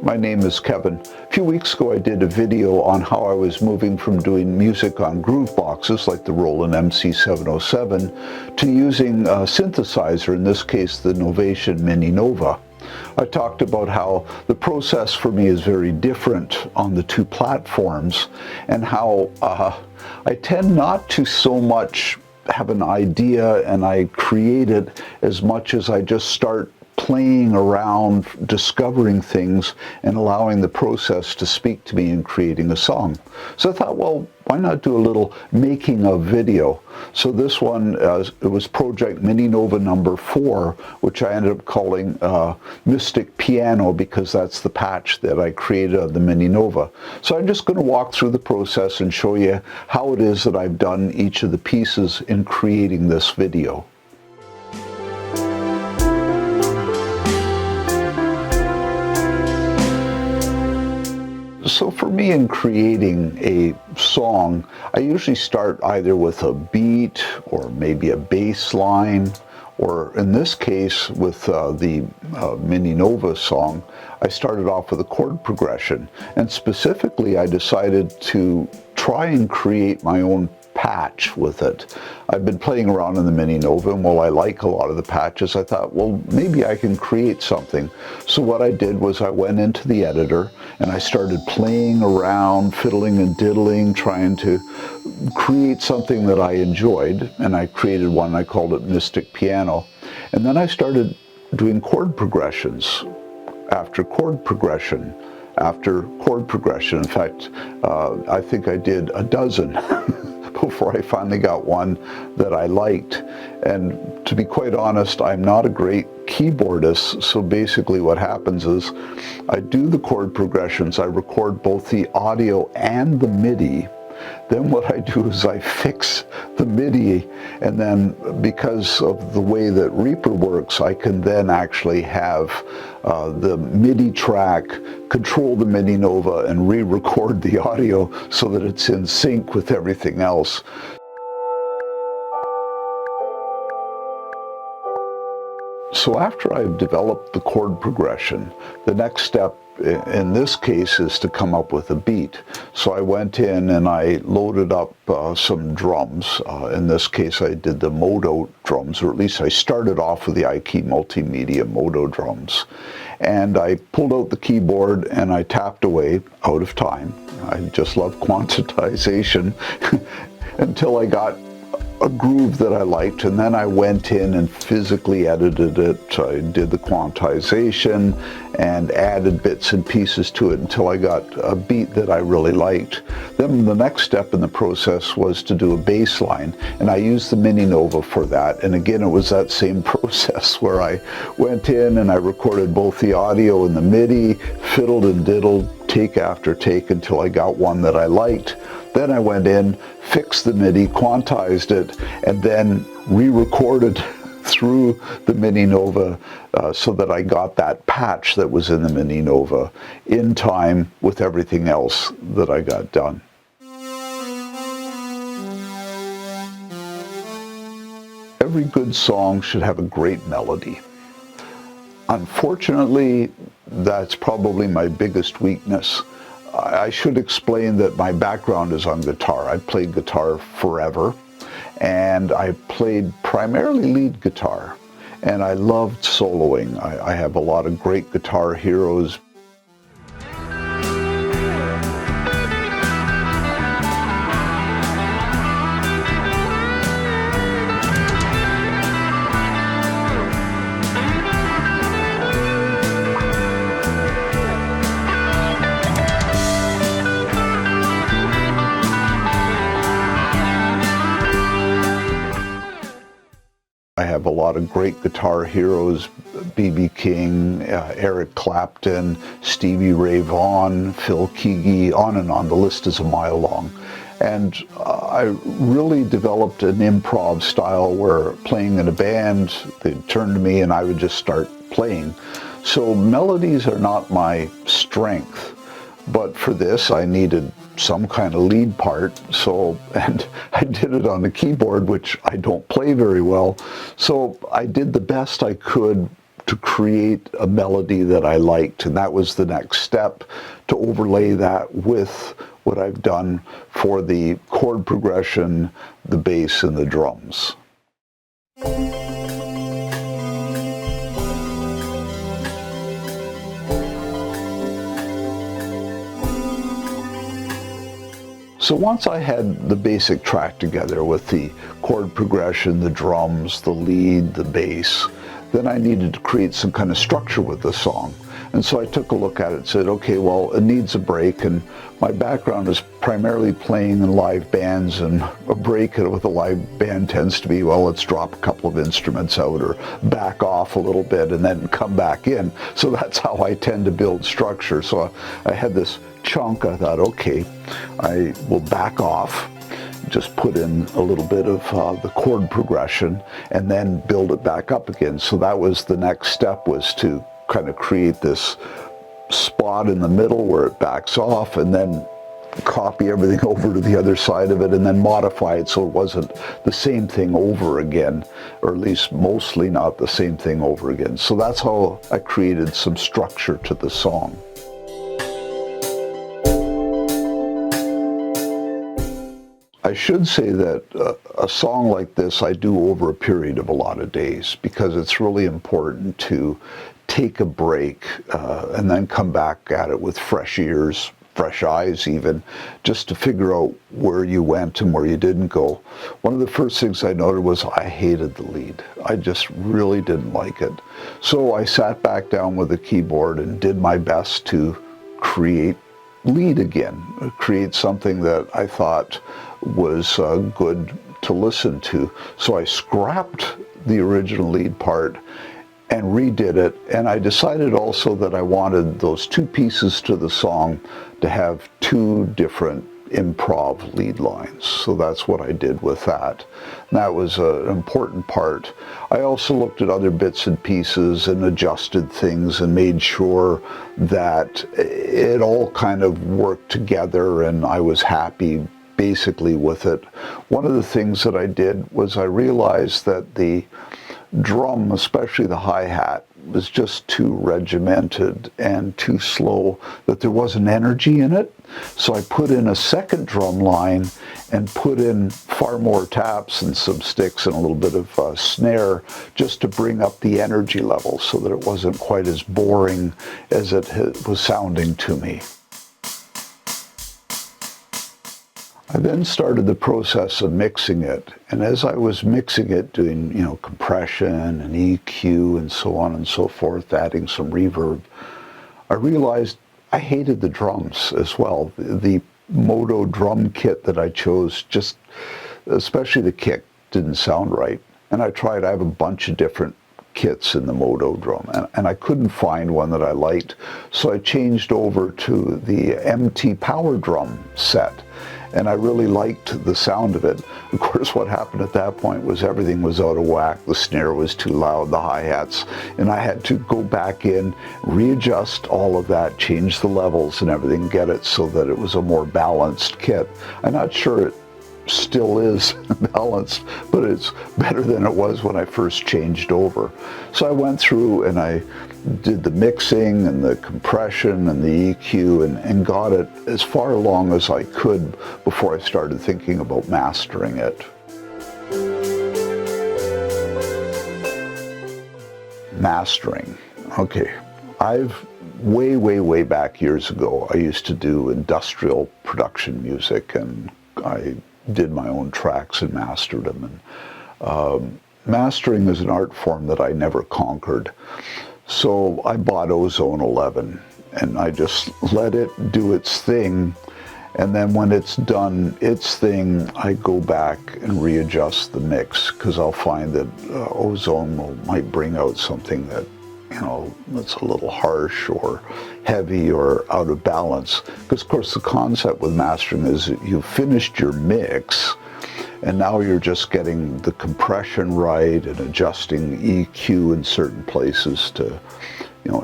My name is Kevin. A few weeks ago I did a video on how I was moving from doing music on groove boxes like the Roland MC707 to using a synthesizer, in this case the Novation Mini Nova. I talked about how the process for me is very different on the two platforms and how I tend not to so much have an idea and I create it as much as I just start playing around, discovering things, and allowing the process to speak to me in creating a song. So I thought, well, why not do a little making of video? So this one, it was Project Mini Nova number 4, which I ended up calling Mystic Piano because that's the patch that I created of the Mini Nova. So I'm just going to walk through the process and show you how it is that I've done each of the pieces in creating this video. So for me, in creating a song, I usually start either with a beat or maybe a bass line, or in this case with the Mini Nova song, I started off with a chord progression. And specifically, I decided to try and create my own patch with it. I've been playing around in the Mini Nova, and while I like a lot of the patches, I thought, well, maybe I can create something. So what I did was I went into the editor and I started playing around, fiddling and diddling, trying to create something that I enjoyed, and I created one, I called it Mystic Piano. And then I started doing chord progressions after chord progression after chord progression. In fact, I think I did a dozen before I finally got one that I liked. And to be quite honest, I'm not a great keyboardist, so basically what happens is I do the chord progressions, I record both the audio and the MIDI. Then what I do is I fix the MIDI, and then because of the way that Reaper works, I can then actually have the MIDI track control the Mini Nova and re-record the audio so that it's in sync with everything else. So after I've developed the chord progression, the next step in this case is to come up with a beat. So I went in and I loaded up some drums. In this case I did the Modo drums, or at least I started off with the iKey Multimedia Modo drums. And I pulled out the keyboard and I tapped away out of time. I just love quantization until I got a groove that I liked, and then I went in and physically edited it. I did the quantization and added bits and pieces to it until I got a beat that I really liked. Then the next step in the process was to do a bass line, and I used the Mini Nova for that. And again, it was that same process where I went in and I recorded both the audio and the MIDI, fiddled and diddled, take after take until I got one that I liked. Then I went in, fixed the MIDI, quantized it, and then re-recorded through the Mini Nova so that I got that patch that was in the Mini Nova in time with everything else that I got done. Every good song should have a great melody. Unfortunately, that's probably my biggest weakness. I should explain that my background is on guitar. I played guitar forever, and I played primarily lead guitar, and I loved soloing. I have a lot of great guitar heroes. I have a lot of great guitar heroes, B.B. King, Eric Clapton, Stevie Ray Vaughan, Phil Keaggy, on and on. The list is a mile long. And I really developed an improv style where playing in a band, they'd turn to me and I would just start playing. So melodies are not my strength, but for this I needed some kind of lead part, and I did it on the keyboard, which I don't play very well, so I did the best I could to create a melody that I liked, and that was the next step, to overlay that with what I've done for the chord progression, the bass, and the drums. So once I had the basic track together with the chord progression, the drums, the lead, the bass, then I needed to create some kind of structure with the song. And so I took a look at it and said, okay, well, it needs a break, and my background is primarily playing in live bands, and a break with a live band tends to be, well, let's drop a couple of instruments out or back off a little bit and then come back in. So that's how I tend to build structure. So I had this chunk. I thought, okay, I will back off, just put in a little bit of the chord progression, and then build it back up again. So that was the next step, was to kind of create this spot in the middle where it backs off, and then copy everything over to the other side of it, and then modify it so it wasn't the same thing over again, or at least mostly not the same thing over again. So that's how I created some structure to the song. I should say that a song like this I do over a period of a lot of days, because it's really important to take a break and then come back at it with fresh ears, fresh eyes even, just to figure out where you went and where you didn't go. One of the first things I noted was I hated the lead. I just really didn't like it. So I sat back down with the keyboard and did my best to create lead again, create something that I thought was good to listen to. So I scrapped the original lead part and redid it, and I decided also that I wanted those two pieces to the song to have two different improv lead lines. So that's what I did with that. And that was an important part. I also looked at other bits and pieces and adjusted things and made sure that it all kind of worked together and I was happy basically with it. One of the things that I did was I realized that the drum, especially the hi-hat, was just too regimented and too slow, that there wasn't energy in it. So I put in a second drum line and put in far more taps and some sticks and a little bit of snare, just to bring up the energy level so that it wasn't quite as boring as it was sounding to me. I then started the process of mixing it, and as I was mixing it, doing, compression and EQ and so on and so forth, adding some reverb, I realized I hated the drums as well. The Moto drum kit that I chose, just especially the kick, didn't sound right. And I have a bunch of different kits in the Moto drum, and I couldn't find one that I liked, so I changed over to the MT Power Drum set. And I really liked the sound of it. Of course, what happened at that point was everything was out of whack. The snare was too loud, the hi-hats, and I had to go back in, readjust all of that, change the levels and everything, get it so that it was a more balanced kit. I'm not sure it still is balanced, but it's better than it was when I first changed over. So I went through and I did the mixing and the compression and the EQ and got it as far along as I could before I started thinking about mastering it. Mastering. Okay. Way back years ago, I used to do industrial production music, and I did my own tracks and mastered them. And mastering is an art form that I never conquered. So I bought Onzone 11 and I just let it do its thing. And then when it's done its thing, I go back and readjust the mix, because I'll find that Onzone might bring out something that, that's a little harsh or heavy or out of balance. Because of course the concept with mastering is that you've finished your mix and now you're just getting the compression right and adjusting EQ in certain places to,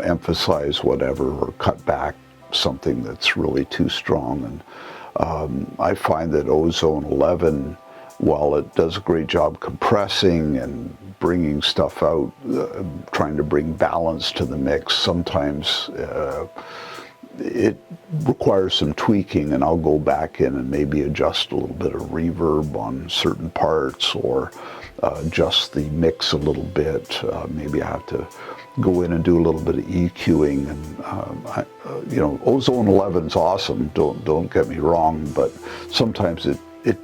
emphasize whatever or cut back something that's really too strong. And I find that Onzone 11 while it does a great job compressing and bringing stuff out, trying to bring balance to the mix, sometimes it requires some tweaking, and I'll go back in and maybe adjust a little bit of reverb on certain parts, or adjust the mix a little bit. Maybe I have to go in and do a little bit of EQing, and you know, Onzone 11 is awesome, don't get me wrong, but sometimes it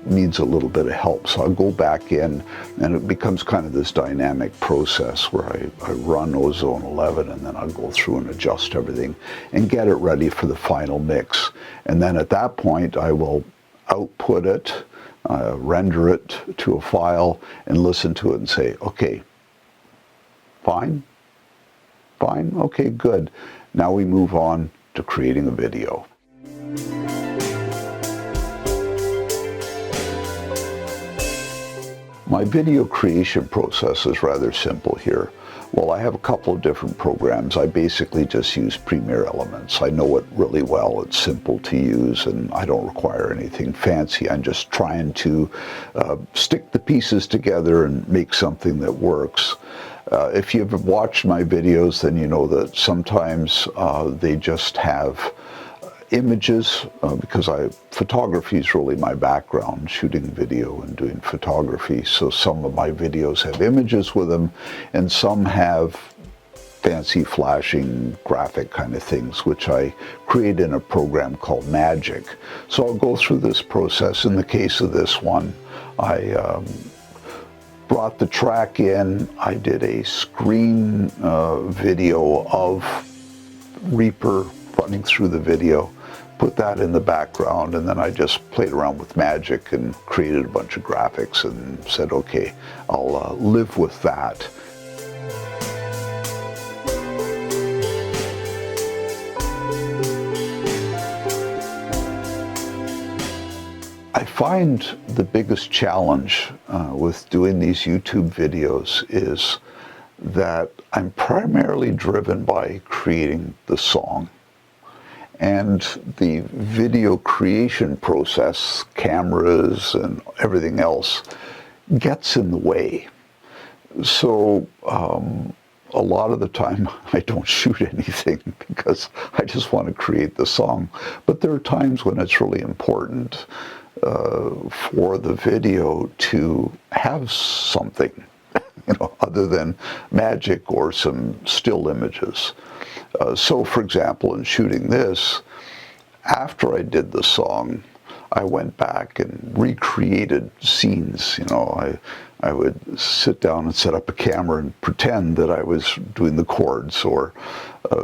needs a little bit of help. So I'll go back in, and it becomes kind of this dynamic process where I run Onzone 11, and then I'll go through and adjust everything and get it ready for the final mix. And then at that point I will output it, render it to a file, and listen to it and say, okay, fine, okay, good. Now we move on to creating a video. My video creation process is rather simple here. Well, I have a couple of different programs. I basically just use Premiere Elements. I know it really well. It's simple to use, and I don't require anything fancy. I'm just trying to stick the pieces together and make something that works. If you've watched my videos, then you know that sometimes they just have images, because photography is really my background, shooting video and doing photography. So some of my videos have images with them, and some have fancy flashing graphic kind of things, which I create in a program called Magic. So I'll go through this process. In the case of this one, I brought the track in. I did a screen video of Reaper running through the video, put that in the background, and then I just played around with Magic and created a bunch of graphics and said, okay, I'll live with that. I find the biggest challenge with doing these YouTube videos is that I'm primarily driven by creating the song. And the video creation process, cameras and everything else, gets in the way. So a lot of the time I don't shoot anything because I just want to create the song. But there are times when it's really important for the video to have something, you know, other than Magic or some still images. So for example, in shooting this, after I did the song, I went back and recreated scenes. You know, I would sit down and set up a camera and pretend that I was doing the chords, or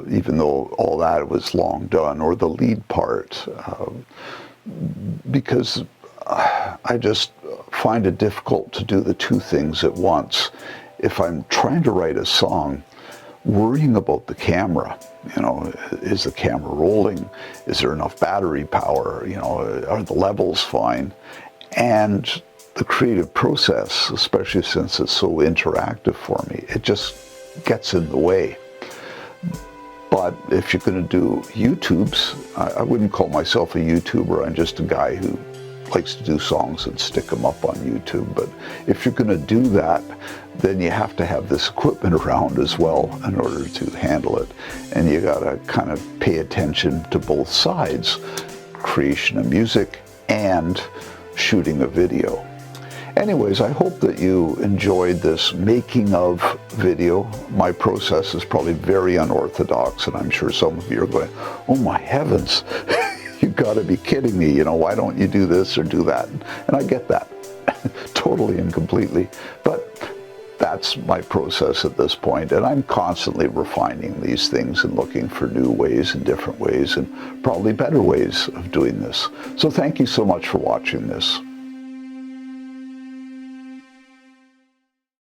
even though all that was long done, or the lead part, because I just find it difficult to do the two things at once. If I'm trying to write a song, worrying about the camera, you know, is the camera rolling? Is there enough battery power? You know, are the levels fine? And the creative process, especially since it's so interactive for me, it just gets in the way. But if you're going to do YouTubes, I wouldn't call myself a YouTuber. I'm just a guy who likes to do songs and stick them up on YouTube. But if you're going to do that, then you have to have this equipment around as well in order to handle it. And you got to kind of pay attention to both sides, creation of music and shooting a video. Anyways, I hope that you enjoyed this making of video. My process is probably very unorthodox, and I'm sure some of you are going, oh my heavens, you've got to be kidding me, you know, why don't you do this or do that? And I get that, totally and completely. But that's my process at this point, and I'm constantly refining these things and looking for new ways and different ways and probably better ways of doing this. So thank you so much for watching this.